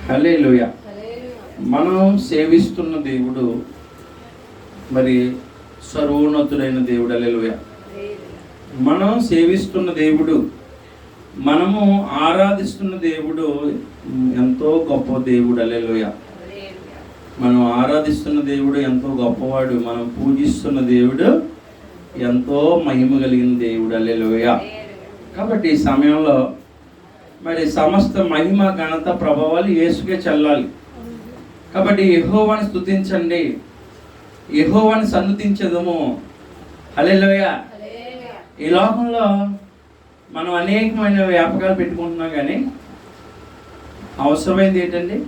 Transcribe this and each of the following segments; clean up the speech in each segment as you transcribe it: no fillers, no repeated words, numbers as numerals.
హల్లెలూయా. మనం సేవిస్తున్న దేవుడు మరి సర్వోన్నతుడైన దేవుడు. హల్లెలూయా. మనం సేవిస్తున్న దేవుడు, మనము ఆరాధిస్తున్న దేవుడు ఎంతో గొప్ప దేవుడు. హల్లెలూయా. మనం ఆరాధిస్తున్న దేవుడు ఎంతో గొప్పవాడు. మనం పూజిస్తున్న దేవుడు ఎంతో మహిమ కలిగిన దేవుడు. హల్లెలూయా. కాబట్టి ఈ సమయంలో మరి సమస్త మహిమ ఘనత ప్రభావాలు యేసుకే చెల్లాలి. కాబట్టి యెహోవాను స్తుతించండి, యెహోవాను సన్నుతించదము. హల్లెలూయా. ఈ లోకంలో మనం అనేకమైన వ్యాపకాలు పెట్టుకుంటున్నాం, కానీ అవసరమైంది ఏంటండి?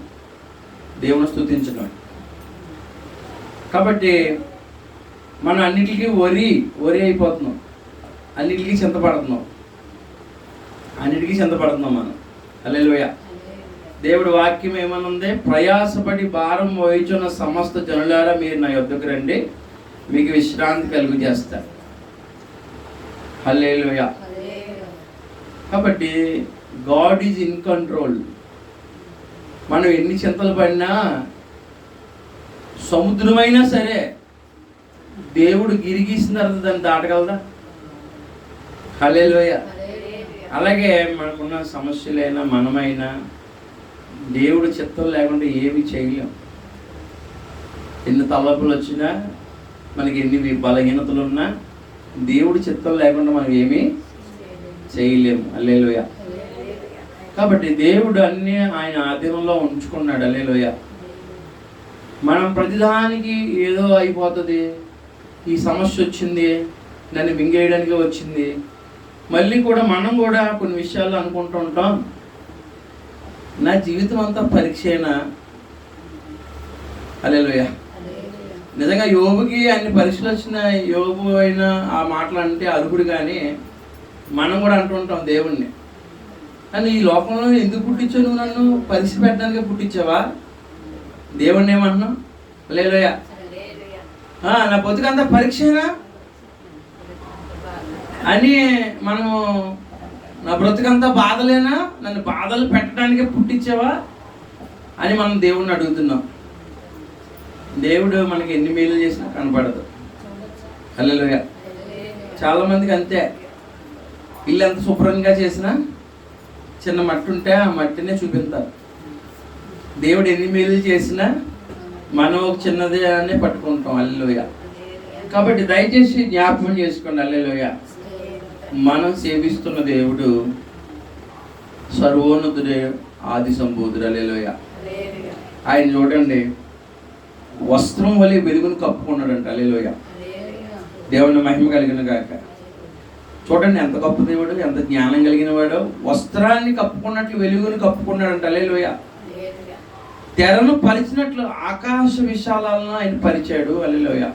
దేవుని స్తుతించడం. కాబట్టి మనం అన్నిటికీ వరి అయిపోతున్నాం, అన్నిటికీ చింతపడుతున్నాం మనం. హల్లెలూయా. దేవుడి వాక్యం ఏమనుంది? ప్రయాసపడి భారం వహించున్న సమస్త జనులారా మీరు నా యొద్దకు రండి, మీకు విశ్రాంతి కలుగు చేస్తారు. హల్లెలూయా. కాబట్టి గాడ్ ఈజ్ ఇన్ కంట్రోల్. మనం ఎన్ని చింతలు పడినా, సముద్రమైనా సరే దేవుడు గిరిగీసిన తర్వాత దాన్ని దాటగలదా? హల్లెలూయా. అలాగే మనకున్న సమస్యలైనా మనమైనా దేవుడు చిత్తం లేకుండా ఏమి చేయలేం. ఎన్ని తలపులు వచ్చినా, మనకి ఎన్ని బలహీనతలు ఉన్నా, దేవుడి చిత్తం లేకుండా మనం ఏమీ చేయలేము. హల్లెలూయా. కాబట్టి దేవుడు అన్నీ ఆయన ఆధీనంలో ఉంచుకున్నాడు. హల్లెలూయా. మనం ప్రతిదానికి ఏదో అయిపోతుంది, ఈ సమస్య వచ్చింది, నన్ను మింగేయడానికి వచ్చింది, మళ్ళీ కూడా మనం కూడా కొన్ని విషయాలు అనుకుంటూ ఉంటాం, నా జీవితం అంతా పరీక్షేనా? హల్లెలూయా. నిజంగా యోబుకి అన్ని పరీక్షలు వచ్చిన యోబు అయినా ఆ మాటలు అంటే అరుగుడు, కానీ మనం కూడా అంటుంటాం దేవుణ్ణి, కానీ ఈ లోకంలో ఎందుకు పుట్టించావు? నువ్వు నన్ను పరీక్ష పెట్టడానికి పుట్టించావా? దేవుణ్ణి ఏమంటున్నావు? హల్లెలూయా. నా బతుకంతా పరీక్షేనా అని మనము, నా బ్రతుకంతా బాధలేనా, నన్ను బాధలు పెట్టడానికే పుట్టించావా అని మనం దేవుణ్ణి అడుగుతున్నాం. దేవుడు మనకి ఎన్ని మేలు చేసినా కనపడదు. హల్లెలూయా. చాలామందికి అంతే, ఇల్లు ఎంత శుభ్రంగా చేసినా చిన్న మట్టి ఉంటే ఆ మట్టినే చూపిస్తారు. దేవుడు ఎన్ని మేలు చేసినా మనం ఒక చిన్నదే అనే పట్టుకుంటాం. హల్లెలూయా. కాబట్టి దయచేసి జ్ఞాపకం చేసుకోండి. హల్లెలూయా. మనం సేవిస్తున్న దేవుడు సర్వోన్నతుడే, ఆది సంబోధుడు. హల్లెలూయా. ఆయన చూడండి, వస్త్రం వలె వెలుగును కప్పుకున్నాడంట. హల్లెలూయా. దేవుని మహిమ కలిగిన గాక. చూడండి ఎంత గొప్ప దేవుడు, ఎంత జ్ఞానం కలిగిన వాడు. వస్త్రాన్ని కప్పుకున్నట్లు వెలుగును కప్పుకున్నాడంట. హల్లెలూయా. తెరను పరిచినట్లు ఆకాశ విశాలను ఆయన పరిచాడు. హల్లెలూయా.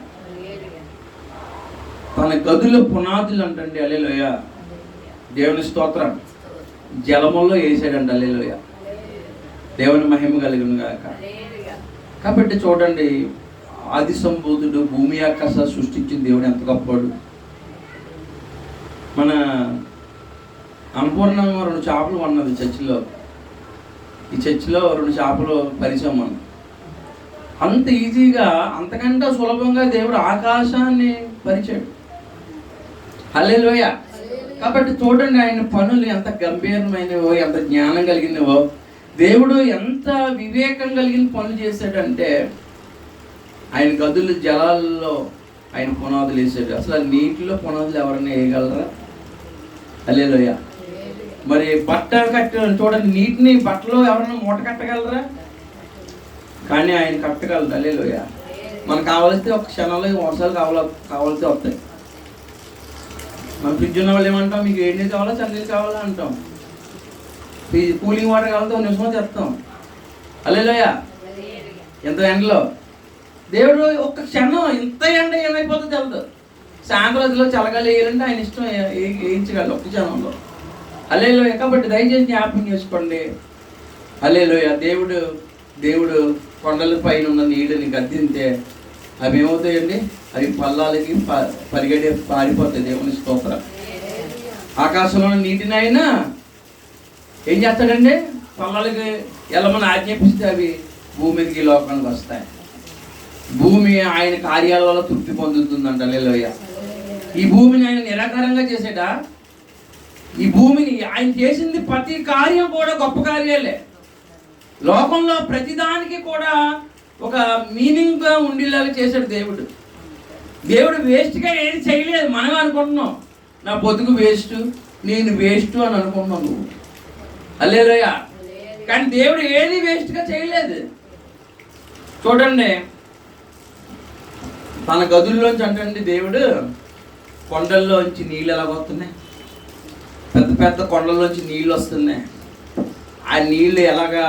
తన గదుల పునాదులు అంటండి. హల్లెలూయా. దేవుని స్తోత్రం. జలముల్లో వేసాడంట. హల్లెలూయా. దేవుని మహిమ కలిగిన గాక. కాబట్టి చూడండి, ఆది సంబోధుడు, భూమి ఆకాశ సృష్టించిన దేవుడు ఎంత గొప్పవాడు. మన అన్నపూర్ణ 2 చేపలు ఉన్నది చర్చిలో. ఈ చర్చిలో 2 చేపలు పరిచాం మనం. అంత ఈజీగా, అంతకంటే సులభంగా దేవుడు ఆకాశాన్ని పరిచాడు. హల్లెలూయా. కాబట్టి చూడండి, ఆయన పనులు ఎంత గంభీరమైనవో, ఎంత జ్ఞానం కలిగినవో. దేవుడు ఎంత వివేకం కలిగిన పనులు చేశాడంటే, ఆయన గదుల జలాల్లో ఆయన పునాదులు వేసాడు. అసలు నీటిలో పునాదులు ఎవరైనా వేయగలరా? హల్లెలూయా. మరి బట్ట కట్ట చూడండి, నీటిని బట్టలో ఎవరైనా మూట కట్టగలరా? కానీ ఆయన కట్టగలరు. హల్లెలూయా. మనకు కావాల్సి ఒక క్షణంలో వర్షాలు కావాల్సి వస్తాయి. మన ఫ్రిడ్జ్ ఉన్న వాళ్ళు ఏమంటాం, మీకు ఏడు నీళ్ళు కావాలా, చల్లనీళ్ళు కావాలా అంటాం. కూలింగ్ వాటర్ కావాలంటే 1 నిమిషంలో చెప్తాం. హల్లెలూయా. ఎంత ఎండలో దేవుడు ఒక్క క్షణం, ఇంత ఎండ ఏమైపోతుందో తెలదు. సాయంత్రం చల్లగాలి వేయాలంటే ఆయన ఇష్టం, వేయించగలరు ఒక్క క్షణంలో. హల్లెలూయా. కాబట్టి దయచేసి జ్ఞాపకం చేసుకోండి. హల్లెలూయా. దేవుడు కొండల పైన ఉన్న నీళ్ళని గద్దింతే అవి ఏమవుతాయండి? అవి పల్లాలకి పరిగెడే పారిపోతాయి. దేవుని స్తోత్రం. ఆకాశంలో నీటిని అయినా ఏం చేస్తాడండి? పల్లలకి వెళ్ళమని ఆజ్ఞాపిస్తే అవి భూమి మీదకి ఈ లోకానికి వస్తాయి. భూమి ఆయన కార్యాల వల్ల తృప్తి పొందుతుందంట. హల్లెలూయా. ఈ భూమిని ఆయన నిరాకారంగా చేసేటా? ఈ భూమిని ఆయన చేసింది ప్రతి కార్యం కూడా గొప్ప కార్యాలే. లోకంలో ప్రతిదానికి కూడా ఒక మీనింగ్గా ఉండేలాగా చేశాడు దేవుడు. దేవుడు వేస్ట్గా ఏది చేయలేదు. మనం అనుకుంటున్నాం నా బతుకు వేస్ట్, నేను వేస్ట్ అని అనుకుంటున్నాం నువ్వు. హల్లెలూయా. కానీ దేవుడు ఏది వేస్ట్గా చేయలేదు. చూడండి, తన గదుల్లోంచి అంటే దేవుడు కొండల్లోంచి నీళ్ళు ఎలా వస్తున్నాయి, పెద్ద పెద్ద కొండల్లోంచి నీళ్ళు వస్తున్నాయి. ఆ నీళ్ళు ఎలాగా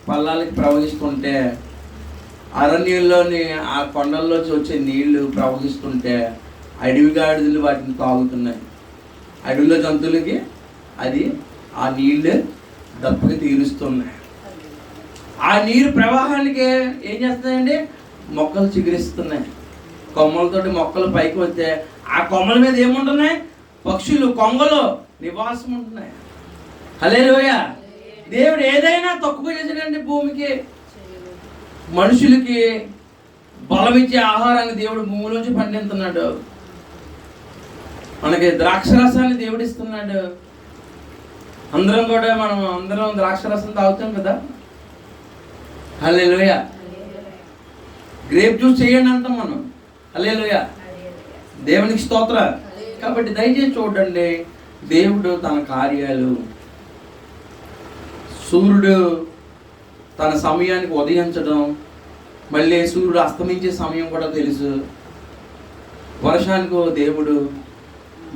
పల్లాలకి ప్రవహిస్తుంటే, అరణ్యంలోని ఆ కొండల్లోంచి వచ్చే నీళ్లు ప్రవహిస్తుంటే అడవి గాడిదలు వాటిని తాగుతున్నాయి. అడవిలో జంతువులకి అది ఆ నీళ్ళు దప్పకి తీరుస్తున్నాయి. ఆ నీరు ప్రవాహానికి ఏం చేస్తాయండి? మొక్కలు చిగురిస్తున్నాయి. కొమ్మలతోటి మొక్కలు పైకి వస్తే ఆ కొమ్మల మీద ఏముంటున్నాయి? పక్షులు, కొంగలు నివాసం ఉంటున్నాయి. హల్లెలూయా. దేవుడు ఏదైనా తక్కువ చేసాడండి భూమికి. మనుషులకి బలమిచ్చే ఆహారాన్ని దేవుడు భూమిలోంచి పండిస్తున్నాడు. మనకి ద్రాక్షరసాన్ని దేవుడు ఇస్తున్నాడు. అందరం కూడా మనం అందరం ద్రాక్షరసం తాగుతాం కదా. హల్లెలూయా. గ్రేప్ జ్యూస్ చేయండి అంటాం మనం. హల్లెలూయా. దేవునికి స్తోత్ర. కాబట్టి దయచేసి చూడండి, దేవుడు తన కార్యాలు, సూర్యుడు తన సమయానికి ఉదయించడం, మళ్ళీ సూర్యుడు అస్తమించే సమయం కూడా తెలుసు. వర్షానికో దేవుడు,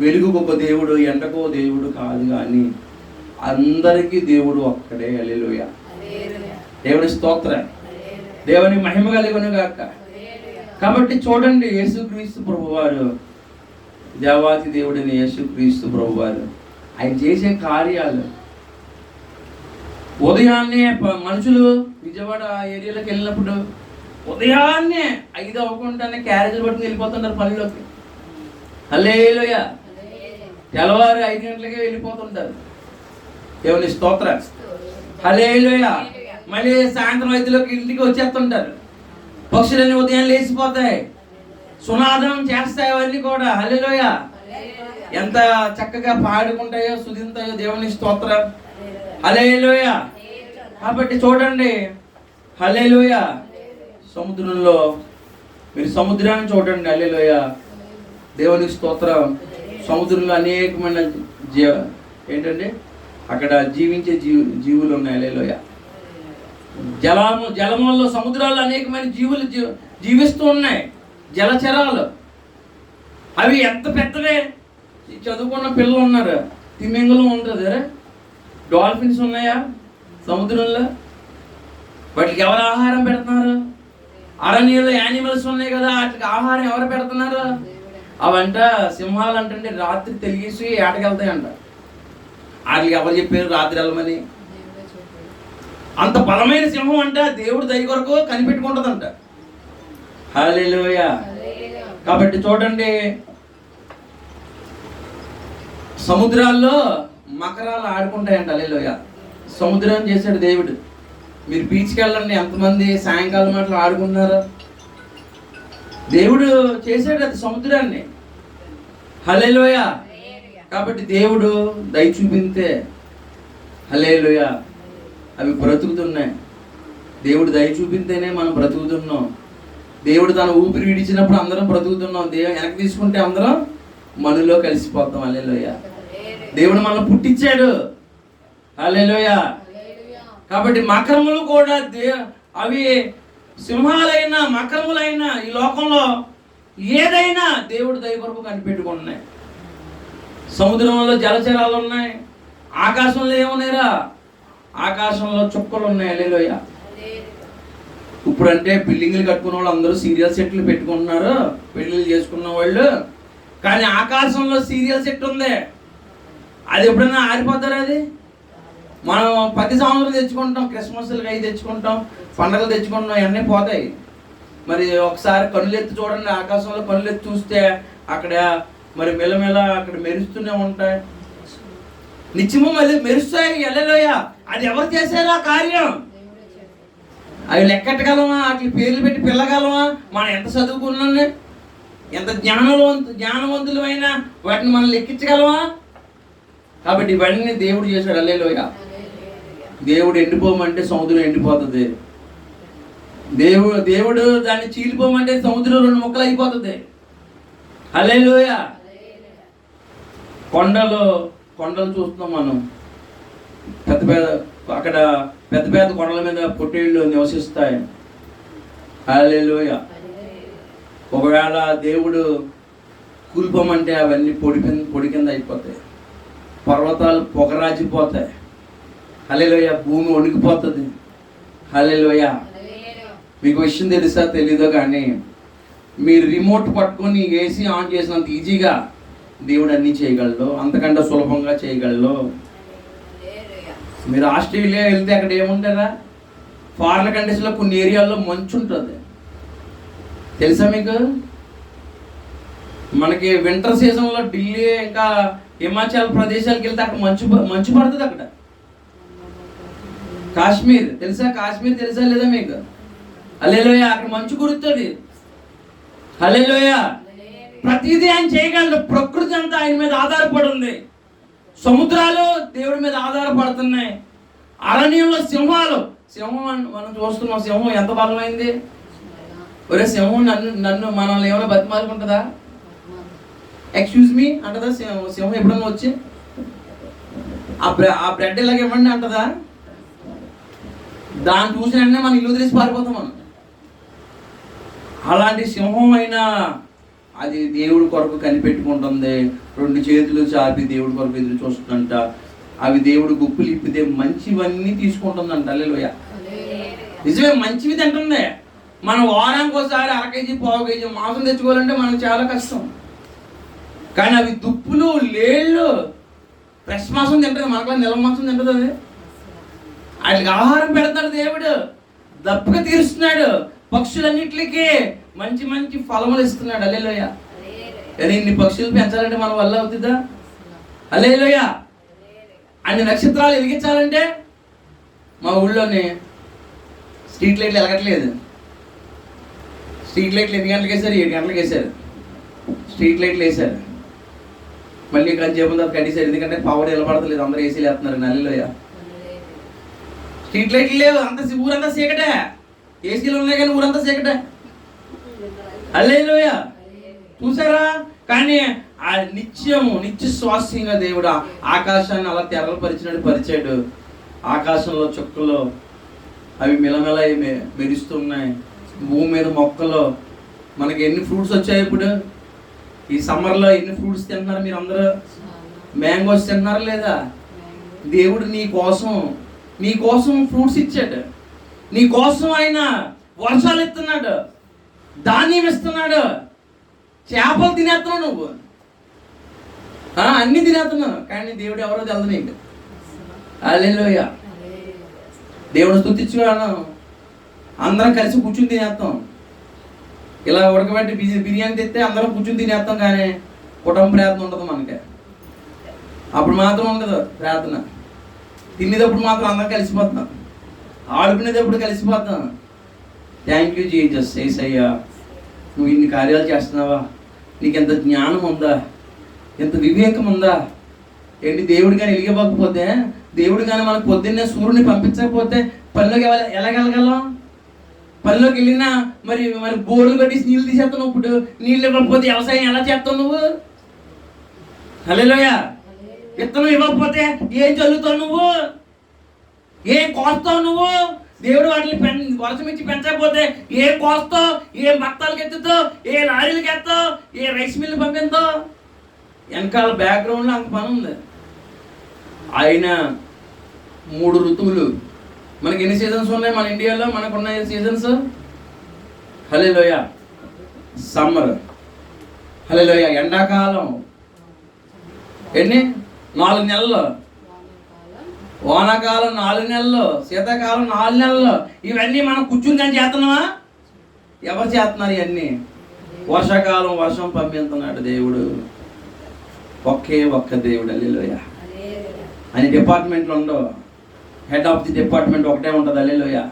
వెలుగుకో దేవుడు, ఎండకో దేవుడు కాదు, కానీ అందరికీ దేవుడు ఒక్కడే. హల్లెలూయా. దేవుని స్తోత్ర. దేవుని మహిమ కలుగును గాక. కాబట్టి చూడండి, యేసుక్రీస్తు ప్రభువారు, దేవాతి దేవుడిని యేసుక్రీస్తు ప్రభువారు ఆయన చేసే కార్యాలు. ఉదయాన్నే మనుషులు విజయవాడ ఏరియాలోకి వెళ్ళినప్పుడు ఉదయాన్నే 5 అవ్వకుండానే క్యారేజీలు పట్టుకుని వెళ్ళిపోతున్నారు పనిలోకి. హల్లెలూయా. తెల్లవారు 5 గంటలకే వెళ్ళిపోతుంటారు. దేవుని స్తోత్ర. హల్లెలూయా. మళ్ళీ సాయంత్రం 5లోకి ఇంటికి వచ్చేస్తుంటారు. పక్షులన్నీ ఉదయం లేచిపోతాయి, సునాదం చేస్తాయి అవన్నీ కూడా. హల్లెలూయా. ఎంత చక్కగా పాడుకుంటాయో, స్తుతింతాయో. దేవుని స్తోత్ర. హల్లెలూయా. కాబట్టి చూడండి, హల్లెలూయా. సముద్రంలో మీరు సముద్రాన్ని చూడండి. హల్లెలూయా. దేవునికి స్తోత్రం. సముద్రంలో అనేకమైన ఏంటండి అక్కడ జీవించే జీవులు ఉన్నాయి. హల్లెలూయా. జలములలో సముద్రాల్లో అనేకమైన జీవులు జీవిస్తూ ఉన్నాయి. జలచరాలు అవి ఎంత పెద్దవే. చదువుకున్న పిల్లలు ఉన్నారు. తిమింగలం ఉంటుంది, డాల్ఫిన్స్ ఉన్నాయా సముద్రంలో. వాటికి ఎవరు ఆహారం పెడుతున్నారు? అరణ్యంలో యానిమల్స్ ఉన్నాయి కదా, వాటికి ఆహారం ఎవరు పెడుతున్నారు? అవంట సింహాలు అంటే రాత్రి తెలియసి ఏటకెళ్తాయంట. వాటికి ఎవరు చెప్పారు రాత్రి వెళ్ళమని? అంత బలమైన సింహం అంట దేవుడు దయ కొరకు కనిపెట్టుకుంటుందంట. హల్లెలూయా. కాబట్టి చూడండి, సముద్రాల్లో మకరాలు ఆడుకుంటాయంట. హల్లెలూయా. సముద్రం చేశాడు దేవుడు. మీరు బీచ్కి వెళ్ళండి, ఎంతమంది సాయంకాలం మాటలు ఆడుకున్నారు. దేవుడు చేశాడు అది సముద్రాన్ని. హల్లెలూయా. కాబట్టి దేవుడు దయ చూపితే హల్లెలూయా అవి బ్రతుకుతున్నాయి. దేవుడు దయ చూపితేనే మనం బ్రతుకుతున్నాం. దేవుడు తన ఊపిరి విడిచినప్పుడు అందరం బ్రతుకుతున్నాం. దేవుడు వెనక్కి తీసుకుంటే అందరం మనలో కలిసిపోతాం. హల్లెలూయా. దేవుడు మనల్ని పుట్టించాడు. హల్లెలూయా. కాబట్టి మకరములు కూడా అవి సింహాలైనా మకరములైనా ఈ లోకంలో ఏదైనా దేవుడు దయ కొరకు కనిపెట్టుకుంటున్నాయి. సముద్రంలో జలచరాలు ఉన్నాయి. ఆకాశంలో ఏమున్నాయిరా? ఆకాశంలో చుక్కలు ఉన్నాయి. హల్లెలూయా. ఇప్పుడంటే బిల్డింగ్లు కట్టుకున్న వాళ్ళు అందరూ సీరియల్ సెట్లు పెట్టుకుంటున్నారు, పెళ్ళిళ్ళు చేసుకున్న వాళ్ళు. కానీ ఆకాశంలో సీరియల్ సెట్ ఉంది. అది ఎప్పుడైనా ఆరిపోతారా? అది మనం ప్రతి సంవత్సరం తెచ్చుకుంటాం, క్రిస్మస్లకి అవి తెచ్చుకుంటాం, పండగలు తెచ్చుకుంటాం, ఇవన్నీ పోతాయి. మరి ఒకసారి కనులెత్తి చూడండి, ఆకాశంలో కనులెత్తి చూస్తే అక్కడ మరి మెల్లమెల్ల అక్కడ మెరుస్తూనే ఉంటాయి. నిత్యము మళ్ళీ మెరుస్తాయి. హల్లెలూయా. అది ఎవరు చేశారు ఆ కార్యం? అవి లెక్కట్టగలమా? వాటి పేర్లు పెట్టి పిల్లగలమా? మనం ఎంత చదువుకున్నానే, ఎంత జ్ఞానవంతులమైనా వాటిని మనం లెక్కించగలమా? కాబట్టి ఇవన్నీ దేవుడు చేశాడు. హల్లెలూయా. దేవుడు ఎండిపోమంటే సముద్రం ఎండిపోతుంది. దేవుడు దాన్ని చీలిపోమంటే సముద్రం 2 ముక్కలు అయిపోతుంది. హల్లెలూయా. కొండలు చూస్తున్నాం మనం. అక్కడ పెద్ద పెద్ద కొండల మీద పొట్టేళ్ళు నివసిస్తాయి. హల్లెలూయా. ఒకవేళ దేవుడు కూలిపోమంటే అవన్నీ పొడి కింద అయిపోతాయి. పర్వతాలు పొగరాజిపోతాయి. హల్లెలూయా. భూమి వణికిపోతుంది. హల్లెలూయా. మీకు విషయం తెలుసా తెలీదో కానీ, మీరు రిమోట్ పట్టుకొని ఏసీ ఆన్ చేసినంత ఈజీగా దేవుడు అన్నీ చేయగలడు. అంతకంటే సులభంగా చేయగలడు. మీరు ఆస్ట్రేలియా వెళ్తే అక్కడ ఏముంటారా? ఫారిన్ కంట్రీస్లో కొన్ని ఏరియాల్లో మంచు ఉంటుంది. తెలుసా మీకు? మనకి వింటర్ సీజన్లో ఢిల్లీ ఇంకా హిమాచల్ ప్రదేశాలకు వెళ్తే అక్కడ మంచు పడుతుంది. అక్కడ కాశ్మీర్ తెలుసా? కాశ్మీర్ తెలుసా లేదా మీకు? హల్లెలూయా. అక్కడ మంచు కురుతుంది. హల్లెలూయా. ప్రతిదీ ఆయన చేయగలడు. ప్రకృతి అంతా ఆయన మీద ఆధారపడి ఉంది. సముద్రాలు దేవుడి మీద ఆధారపడుతున్నాయి. అరణ్యంలో సింహం మనం చూస్తున్నాం. సింహం ఎంత బలమైంది. ఒరే సింహం నన్ను మనల్ని ఏమైనా బతిమాలుకుంటుందా? ఎక్స్క్యూజ్ మీ అంటదా సింహం? ఎప్పుడన్నా వచ్చి ఆ బ్రెడ్ ఇలాగ ఇవ్వండి అంటదా? దాన్ని చూసిన వెంటనే మనం ఇల్లు తెలిసి పారిపోతాం మనం. అలాంటి సింహం అయినా అది దేవుడి కొరకు కనిపెట్టుకుంటుంది. 2 చేతులు చాపి దేవుడి కొరకు ఎదురు చూస్తుందంట. అవి దేవుడు గుప్పులు ఇప్పితే మంచివన్నీ తీసుకుంటుందంట. హల్లెలూయా. నిజమే, మంచివి తింటుంది. మనం వారానికి ఒకసారి 1 కేజీ 1/2 కేజీ మాంసం తెచ్చుకోవాలంటే మనకు చాలా కష్టం. కానీ అవి దుప్పులు లేళ్ళు ఫ్రెష్ మాంసం తింటుంది. మనకు నిల్వ మాంసం తింటుంది. అది వాటికి ఆహారం పెడతాడు దేవుడు. దప్పుగా తీరుస్తున్నాడు. పక్షులన్నిటికీ మంచి మంచి ఫలములు ఇస్తున్నాడు. హల్లెలూయా. కానీ ఇన్ని పక్షులు పెంచాలంటే మన వల్ల అవుతుందా? హల్లెలూయా. అన్ని నక్షత్రాలు వెలిగించాలంటే మా ఊళ్ళోనే స్ట్రీట్ లైట్లు వెలగట్లేదు. స్ట్రీట్ లైట్లు ఎన్ని గంటలకు వేశారు? 7 గంటలకు వేశారు. స్ట్రీట్ లైట్లు వేశారు. మళ్ళీ కంచేపు కట్టేశారు. ఎందుకంటే పవర్ నిలబడతలేదు. అందరూ ఏసీలు వేస్తున్నారు. హల్లెలూయా. స్ట్రీట్ లైట్లు లేవు. ఊరంతా చీకటే. ఏసీలు ఉన్నాయి కానీ ఊరంతా చీకటే. హల్లెలూయా. చూసారా? కానీ ఆ నిత్య శ్వాసంగా దేవుడు ఆకాశాన్ని అలా తెరలు పరిచాడు. ఆకాశంలో చుక్కలు అవి మెలమెల మెరుస్తున్నాయి. భూమి మీద మొక్కలు. మనకి ఎన్ని ఫ్రూట్స్ వచ్చాయి ఇప్పుడు ఈ సమ్మర్లో? ఎన్ని ఫ్రూట్స్ తింటున్నారు మీరు అందరూ? మ్యాంగోస్ తింటున్నారా లేదా? దేవుడు నీ కోసం ఫ్రూట్స్ ఇచ్చాడు. నీ కోసం ఆయన వర్షాలు ఇస్తున్నాడు, ధాన్యం ఇస్తున్నాడు. చేపలు తినేస్తున్నావు నువ్వు, అన్ని తినేస్తున్నావు. కానీ దేవుడు ఎవరో తెలదు నీకు. హల్లెలూయా. దేవుడు స్తుతించుకున్నాను. అందరం కలిసి కూర్చుని తినేస్తాం. ఇలా ఉడకబెట్టి బిర్యానీ తెస్తే అందరం కూర్చుని తినేస్తాం. కానీ కుటుంబ ప్రార్థన ఉండదు మనకి. అప్పుడు మాత్రం ఉండదు ప్రార్థన. తినేటప్పుడు మాత్రం అందరం కలిసిపోతాం. ఆడుకునేటప్పుడు కలిసిపోతాం. Thank you Jesus. యేసయ్యా, నువ్వు ఇన్ని కార్యాలు చేస్తున్నావా? నీకు ఎంత జ్ఞానం ఉందా, ఎంత వివేకం ఉందా? ఏంటి దేవుడు కానీ వెలిగిపోకపోతే, దేవుడు కానీ మనకు పొద్దున్నే సూర్యుని పంపించకపోతే పనిలోకి వెళ్ళగలం? పనిలోకి వెళ్ళినా మరి బోర్లు కట్టేసి నీళ్ళు తీసేస్తావు. ఇప్పుడు నీళ్ళు ఇవ్వకపోతే వ్యవసాయం ఎలా చేస్తావు నువ్వు? హల్లెలూయా. విత్తనం ఇవ్వకపోతే ఏం చల్లుతావు నువ్వు? ఏం కోస్తావు నువ్వు? దేవుడు వాటిని వర్షం ఇచ్చి పెంచకపోతే ఏం కోస్తావు? ఏ బత్తాలకు ఎత్తుతావు? ఏ లారీలకు ఎత్తావు? ఏ రైస్ మిల్లు పంపిస్తావు? వెనకాల బ్యాక్గ్రౌండ్లో అంత పని ఉంది. ఆయన 3 ఋతువులు. మనకి ఎన్ని సీజన్స్ ఉన్నాయి మన ఇండియాలో? మనకున్న సీజన్స్ హల్లెలూయా. సమ్మర్, హల్లెలూయా. ఎండాకాలం ఎన్ని? 4 నెలలు. వానాకాలం 4 నెలలు. శీతాకాలం 4 నెలలు. ఇవన్నీ మనం కూర్చుని కానీ చేస్తున్నావా? ఎవరు చేస్తున్నారు ఇవన్నీ? వర్షాకాలం వర్షం పంపిస్తున్నాడు దేవుడు. ఒక్క దేవుడు. హల్లెలూయా. అని డిపార్ట్మెంట్లు ఉండవు. హెడ్ ఆఫ్ ది డిపార్ట్మెంట్ ఒకటే ఉంటుంది. హల్లెలూయా.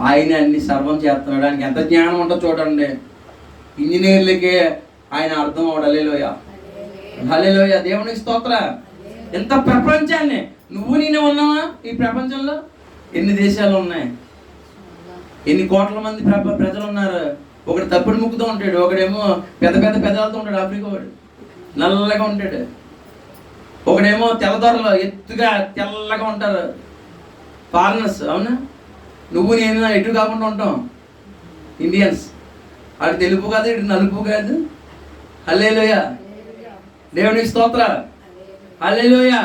ఆయన అన్ని సర్వం చేస్తున్నాడు. ఆయనకి ఎంత జ్ఞానం ఉంటుందో చూడండి. ఇంజనీర్లకే ఆయన అర్థం అవడు. హల్లెలూయా, హల్లెలూయా. దేవునికి స్తోత్ర. ఎంత ప్రపంచాన్ని నువ్వు నేనే ఉన్నావా? ఈ ప్రపంచంలో ఎన్ని దేశాలు ఉన్నాయి, ఎన్ని కోట్ల మంది ప్రజలు ఉన్నారు. ఒకటి తప్పుడు ముక్కుతో ఉంటాడు, ఒకడేమో పెద్ద పెద్ద పెదాలతో ఉంటాడు, ఆఫ్రికా వాడు నల్లగా ఉంటాడు. ఒకడేమో తెల్లదొరలు ఎత్తుగా తెల్లగా ఉంటారు, ఫారినర్స్. అవునా? నువ్వు నేను ఎటు కాకుండా ఉంటాం ఇండియన్స్. అటు తెలుపు కాదు, ఇటు నలుపు కాదు. హల్లెలూయా, దేవునికి స్తోత్ర. హల్లెలూయా.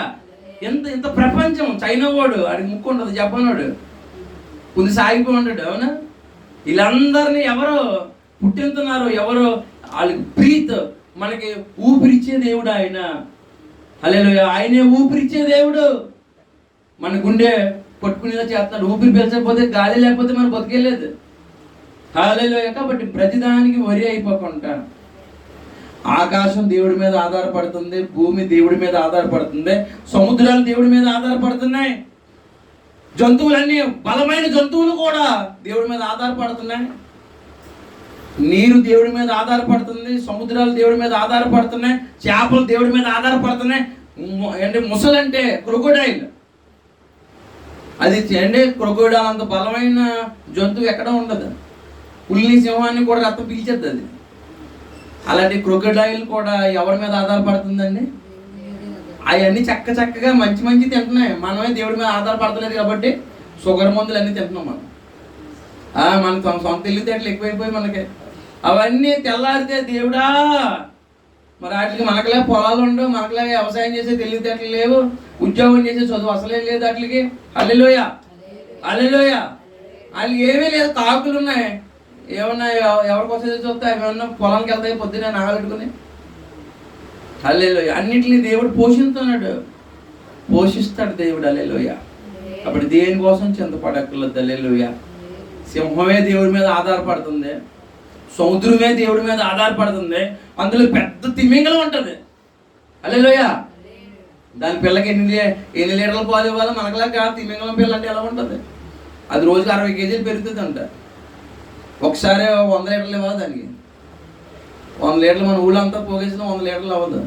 ఇంత ప్రపంచం. చైనా వాడు ఆడికి ముక్కు ఉండదు, జపాన్ వాడు కొంచెం సాగిపోయి ఉంటాడు. అవునా? వీళ్ళందరినీ ఎవరు పుట్టింతున్నారు? ఎవరు వాళ్ళకి బ్రీత్, మనకి ఊపిరిచ్చే దేవుడు ఆయన. హల్లెలూయా. ఆయనే ఊపిరిచ్చే దేవుడు. మన గుండె కొట్టుకునేలా చేస్తున్నాడు. ఊపిరి పీల్చకపోతే, గాలి లేకపోతే మనం బతికేలేదు. హల్లెలూయా. కాబట్టి ప్రతిదానికి వరి అయిపోకుండా ఆకాశం దేవుడి మీద ఆధారపడుతుంది, భూమి దేవుడి మీద ఆధారపడుతుంది, సముద్రాలు దేవుడి మీద ఆధారపడుతున్నాయి, జంతువులన్నీ బలమైన జంతువులు కూడా దేవుడి మీద ఆధారపడుతున్నాయి, నీరు దేవుడి మీద ఆధారపడుతుంది, సముద్రాలు దేవుడి మీద ఆధారపడుతున్నాయి, చేపలు దేవుడి మీద ఆధారపడుతున్నాయి. అంటే ముసలంటే క్రొకోడైల్, అది అంటే క్రొకోడైల్ అంత బలమైన జంతువు ఎక్కడ ఉండదు. పులిని సింహాన్ని కూడా రక్తం పీల్చేద్ది అది. అలాంటి క్రొకోడైల్ కూడా ఎవరి మీద ఆధారపడుతుందండి? అవన్నీ చక్కగా మంచి తింటున్నాయి. మనమే దేవుడి మీద ఆధారపడతలేదు కాబట్టి షుగర్ మందులు అన్నీ తింటున్నాం మనం. మన సొంత తెలివితేటలు ఎక్కువైపోయి మనకి అవన్నీ తెల్లారితే దేవుడా, మరి వాటికి మనకులే పొలాలు ఉండవు, మనకులాగా వ్యవసాయం చేసే తెలివితేటలు లేవు, ఉద్యోగం చేసే చదువు అసలే లేదు వాటికి. హల్లెలూయా, హల్లెలూయా. వాళ్ళకి ఏమీ లేదు, కాకులు ఉన్నాయి. ఏమన్నా ఎవరికోసం చూస్తే అవి ఏమన్నా పొలానికి వెళ్తాయి పొద్దున్న నాగలెట్టుకుని. హల్లెలూయా. అన్నింటినీ దేవుడు పోషిస్తున్నాడు, పోషిస్తాడు దేవుడు. హల్లెలూయా. అప్పుడు దేనికోసం చింతపడక్కర్లేదు. హల్లెలూయా. సింహమే దేవుడి మీద ఆధారపడుతుంది, సముద్రమే దేవుడి మీద ఆధారపడుతుంది, అందులో పెద్ద తిమింగలం ఉంటుంది. హల్లెలూయా. దాని పిల్లకి ఎన్ని లీటర్ల పాలు ఇవ్వాలి? మనకులా కాదు. తిమింగలం పిల్ల అంటే ఎలా ఉంటుంది? అది రోజుకి 60 కేజీలు పెరుగుతుంది అంట. ఒకసారి 100 లీటర్లు ఇవ్వాలి దానికి. 100 లీటర్లు మన ఊళ్ళో అంతా పోగేసిన 100 లీటర్లు అవ్వదు.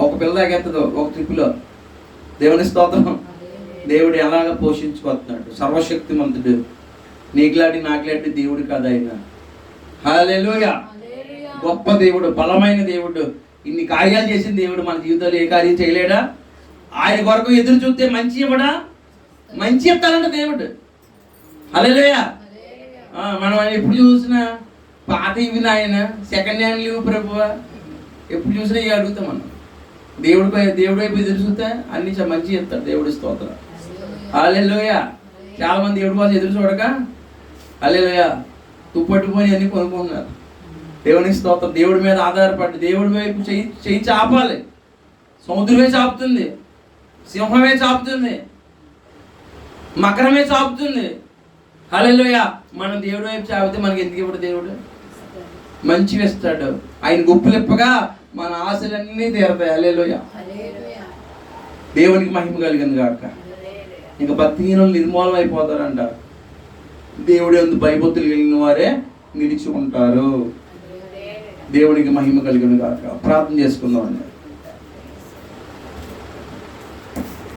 ఒక పిల్ల తాగేస్తుంది ఒక ట్రిప్లో. దేవుని స్తోత్రం. దేవుడు ఎలాగ పోషించుకొస్తున్నాడు, సర్వశక్తిమంతుడు. నీకులాంటి నాకులాంటి దేవుడు కాదు ఆయన. హల్లెలూయా. గొప్ప దేవుడు, బలమైన దేవుడు, ఇన్ని కార్యాలు చేసిన దేవుడు. మన జీవితంలో ఏ కార్యం చేయలేడా? ఆయన కొరకు ఎదురు చూస్తే మంచి ఇవ్వడా? మంచి ఇస్తాడంట దేవుడు. హల్లెలూయా. మనం ఎప్పుడు చూసినా పాత ఇవి నాయన, సెకండ్ హ్యాండ్ లీవ్ ప్రభువా, ఎప్పుడు చూసినా ఇవి అడుగుతాం మనం. దేవుడి వైపు ఎదురు చూస్తే అన్ని మంచి ఇస్తాడు. దేవుడి స్తోత్రం. హల్లెలూయా. చాలా మంది దేవుడి కోసం ఎదురు చూడక హల్లెలూయా తుప్పట్టుకొని అన్ని కొనుక్కుంటున్నారు. దేవుని స్తోత్రం. దేవుడి మీద ఆధారపడి దేవుడి వైపు చెయ్యి చాపాలి. సముద్రమే చాపుతుంది, సింహమే చాపుతుంది, మకరమే చాపుతుంది. హల్లెలూయా. మనం దేవుడి వైపు చాపితే మనకి ఎందుకు ఇవ్వడు దేవుడు? మంచివి ఇస్తాడు. ఆయన గుప్పులిప్పగా మన ఆశలన్నీ తీరతాయి. హల్లెలూయా. దేవునికి మహిమ కలిగింది కాక. ఇంకా భక్తిహీనులు నిర్మూలం అయిపోతారంట. దేవుడు యందు భయభక్తులు కలిగిన వారే నిలిచి ఉంటారు. దేవునికి మహిమ కలిగిన కాక. ప్రార్థన చేసుకుందాం అండి.